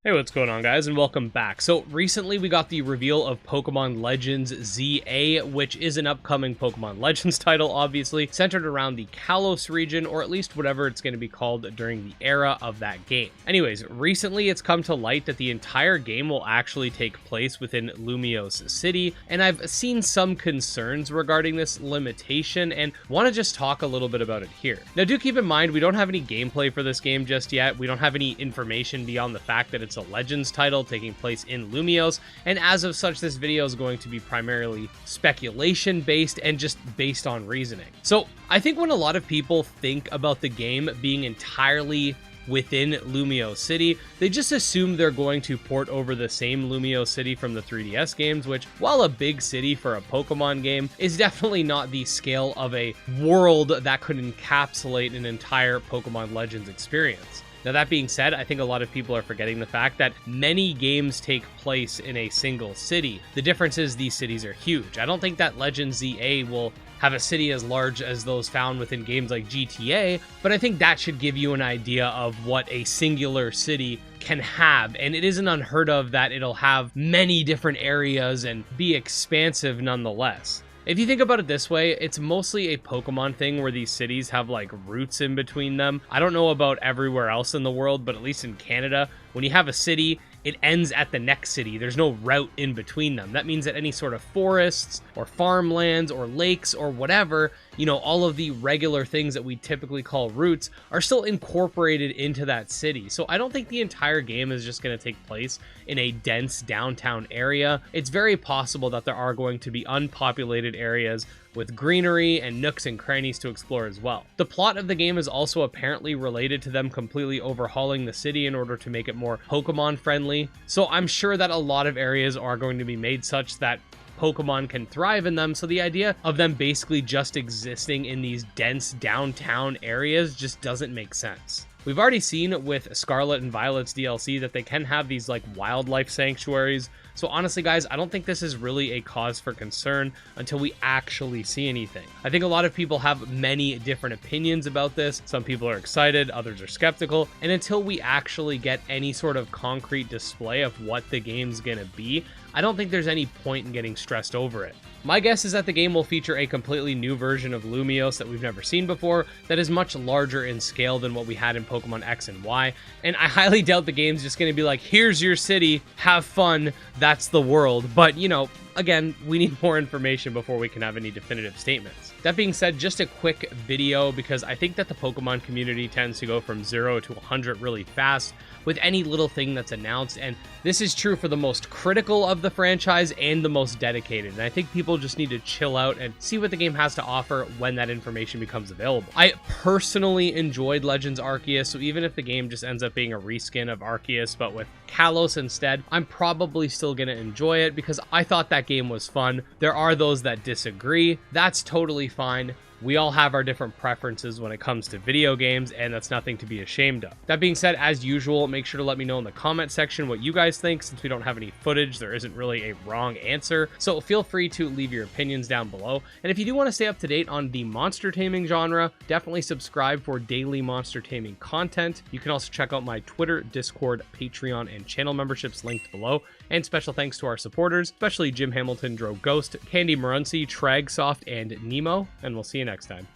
Hey, what's going on, guys, and welcome back. So recently we got the reveal of Pokemon Legends ZA, which is an upcoming Pokemon Legends title, obviously, centered around the Kalos region, or at least whatever it's going to be called during the era of that game. Anyways, recently it's come to light that the entire game will actually take place within Lumiose City, and I've seen some concerns regarding this limitation, and want to just talk a little bit about it here. Now, do keep in mind, we don't have any gameplay for this game just yet. We don't have any information beyond the fact that it's a Legends title taking place in Lumiose, and as of such, this video is going to be primarily speculation based and just based on reasoning. So I think when a lot of people think about the game being entirely within Lumiose City, they just assume they're going to port over the same Lumiose City from the 3DS games, which, while a big city for a Pokemon game, is definitely not the scale of a world that could encapsulate an entire Pokemon Legends experience. Now, that being said, I think a lot of people are forgetting the fact that many games take place in a single city. The difference is these cities are huge. I don't think that Legends ZA will have a city as large as those found within games like GTA, but I think that should give you an idea of what a singular city can have, and it isn't unheard of that it'll have many different areas and be expansive nonetheless. If you think about it this way, it's mostly a Pokemon thing where these cities have like routes in between them. I don't know about everywhere else in the world, but at least in Canada, when you have a city, it ends at the next city. There's no route in between them. That means that any sort of forests or farmlands or lakes or whatever, you know, all of the regular things that we typically call routes are still incorporated into that city. So I don't think the entire game is just going to take place in a dense downtown area. It's very possible that there are going to be unpopulated areas with greenery and nooks and crannies to explore as well. The plot of the game is also apparently related to them completely overhauling the city in order to make it more Pokemon friendly. So I'm sure that a lot of areas are going to be made such that Pokemon can thrive in them, so the idea of them basically just existing in these dense downtown areas just doesn't make sense. We've already seen with Scarlet and Violet's DLC that they can have these like wildlife sanctuaries. So honestly, guys, I don't think this is really a cause for concern until we actually see anything. I think a lot of people have many different opinions about this. Some people are excited, others are skeptical. And until we actually get any sort of concrete display of what the game's gonna be, I don't think there's any point in getting stressed over it. My guess is that the game will feature a completely new version of Lumiose that we've never seen before, that is much larger in scale than what we had in Pokemon X and Y, and I highly doubt the game's just going to be like, here's your city, have fun, that's the world. But, you know, again, we need more information before we can have any definitive statements. That being said, just a quick video, because I think that the Pokemon community tends to go from 0 to 100 really fast with any little thing that's announced, and this is true for the most critical of the franchise and the most dedicated, and I think people just need to chill out and see what the game has to offer when that information becomes available. I personally enjoyed Legends Arceus, so even if the game just ends up being a reskin of Arceus but with Kalos instead, I'm probably still going to enjoy it because I thought that game was fun. There are those that disagree. That's totally fine. We all have our different preferences when it comes to video games, and that's nothing to be ashamed of. That being said, as usual, make sure to let me know in the comment section what you guys think. Since we don't have any footage, there isn't really a wrong answer, so feel free to leave your opinions down below. And if you do want to stay up to date on the monster taming genre, definitely subscribe for daily monster taming content. You can also check out my Twitter, Discord, Patreon, and channel memberships linked below. And special thanks to our supporters, especially Jim Hamilton, Dro Ghost, Candy Marunci, Tragsoft, and Nemo. And we'll see you next time.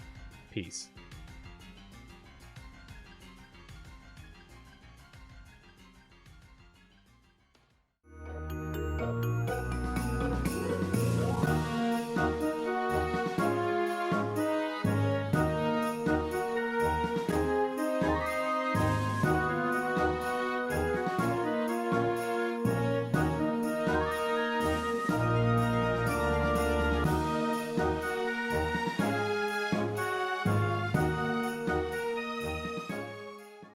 Peace.